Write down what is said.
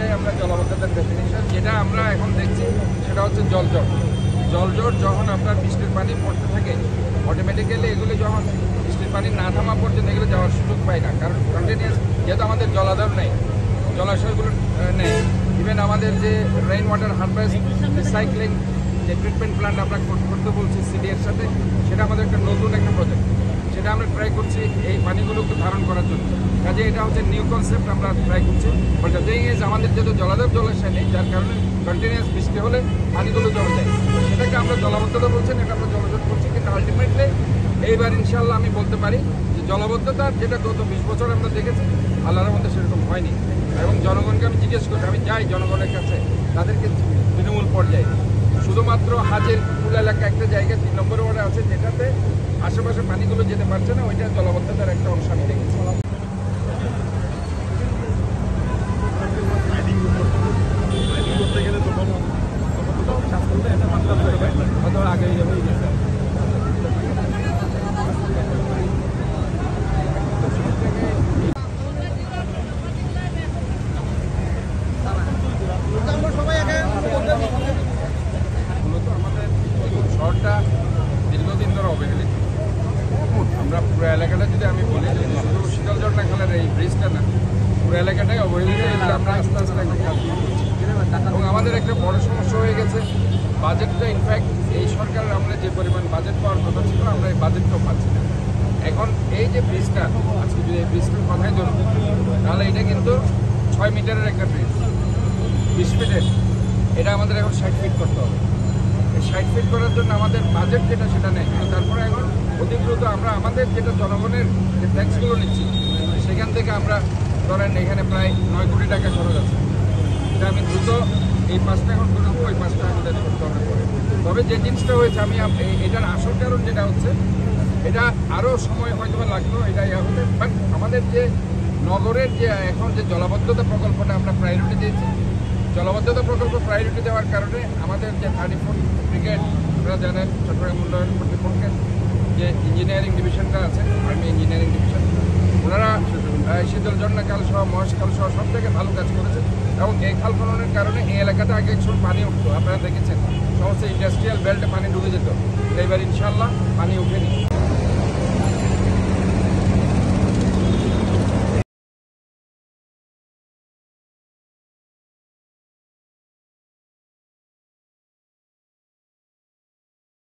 এটাই আমরা জলাবদ্ধতার ডেফিনিশন। যেটা আমরা এখন দেখছি সেটা হচ্ছে জলজট। জলজট যখন আপনার বৃষ্টির পানি পড়তে থাকে, অটোমেটিক্যালি এগুলো যখন বৃষ্টির পানি না থামা পর্যন্ত এগুলো যাওয়ার সুযোগ পায় না, কারণ কন্টিনিউয়াস যেহেতু আমাদের জলাধার নেই, জলাশয়গুলো নেই। ইভেন আমাদের যে রেইন ওয়াটার হারভেস্ট রিসাইক্লিং যে ট্রিটমেন্ট প্ল্যান্ট আমরা করতে বলছি সিডিএর সাথে, সেটা আমাদের একটা নতুন একটা প্রজেক্ট। সেটা আমরা ট্রাই করছি এই পানিগুলোকে ধারণ করার জন্য। কাজে এটা হচ্ছে নিউ কনসেপ্ট, আমরা ট্রাই করছি। বাট দ্য থিং ইজ আমাদের যেহেতু জলাশয় নেই, যার কারণে কন্টিনিউয়াস বৃষ্টি হলে পানিগুলো জমে যায়। সেটাকে আমরা জলাবদ্ধতা বলছেন, এটা আমরা জলজট করছি। কিন্তু আলটিমেটলি এইবার ইনশাল্লাহ আমি বলতে পারি যে জলাবদ্ধতা যেটা গত 20 বছর আমরা দেখেছি, আল্লাহর মধ্যে সেরকম হয়নি। এবং জনগণকে আমি জিজ্ঞেস করি, আমি যাই জনগণের কাছে, তাদেরকে তৃণমূল পর্যায়ে শুধুমাত্র হাজের কুল এলাকা একটা জায়গা 3 নম্বর ওয়ার্ডে আছে, যেটাতে আশেপাশে পানিগুলো যেতে পারছে না, ওইটা জলাবদ্ধতার একটা অংশ আমি দেখেছি। আগেই যাবে শহরটা দীর্ঘদিন ধরে অবহেলিত। আমরা পুরো এলাকাটা যদি আমি বলি, শুধু শীতলঝর্ণা খালের এই ব্রিজটা না, পুরো এলাকাটাই অবহেলিত। এগুলো আমরা আস্তে আস্তে একটা কাজ করছি। এবং আমাদের একটা বড় সমস্যা হয়ে গেছে বাজেটটা। ইনফ্যাক্ট এই সরকারের আমরা যে পরিমাণ বাজেট পাওয়ার কথা ছিল, আমরা এই বাজেটটাও পাচ্ছি না। এখন এই যে ব্রিজটা, আজকে যদি এই ব্রিজটার কথাই ধরুন, তাহলে এটা কিন্তু 6 মিটারের একটা ব্রিজ, 20 ফিটের। এটা আমাদের এখন 60 ফিট করতে হবে। 60 ফিট করার জন্য আমাদের বাজেট যেটা সেটা নেই। কিন্তু তারপরে এখন অতি দ্রুত আমরা আমাদের যেটা জনগণের যে ট্যাক্সগুলো নিচ্ছি, সেখান থেকে আমরা ধরেন এখানে প্রায় 9 কোটি টাকা খরচ আছে। এটা আমি দ্রুত এই 5টা এখন করে দেবো, ওই 5টা আমাদের করতে হবে পরে। তবে যে জিনিসটা হয়েছে, আমি এটার আসল কারণ যেটা হচ্ছে, এটা আরও সময় হয়তো লাগলো, এটা হতে। বাট আমাদের যে নগরের যে এখন যে জলাবদ্ধতা প্রকল্পটা আমরা প্রায়োরিটি দিয়েছি, জলাবদ্ধতা প্রকল্প প্রায়োরিটি দেওয়ার কারণে আমাদের যে 34 ব্রিগেড, আপনারা জানেন চট্টগ্রাম উন্নয়ন কর্তৃপক্ষের যে ইঞ্জিনিয়ারিং ডিভিশনটা আছে, আর্মি ইঞ্জিনিয়ারিং ডিভিশন, ওনারা শীতলঝর্ণা খালসহ মহেশ খালসহ সব থেকে ভালো কাজ করেছে। এবং এই খাল খননের কারণে এই এলাকাতে আগে একসময় পানি উঠতো, আপনারা দেখেছেন সমস্ত ইন্ডাস্ট্রিয়াল বেল্টে পানি ঢুকে যেত। এবার ইনশাল্লাহ পানি উঠেনি।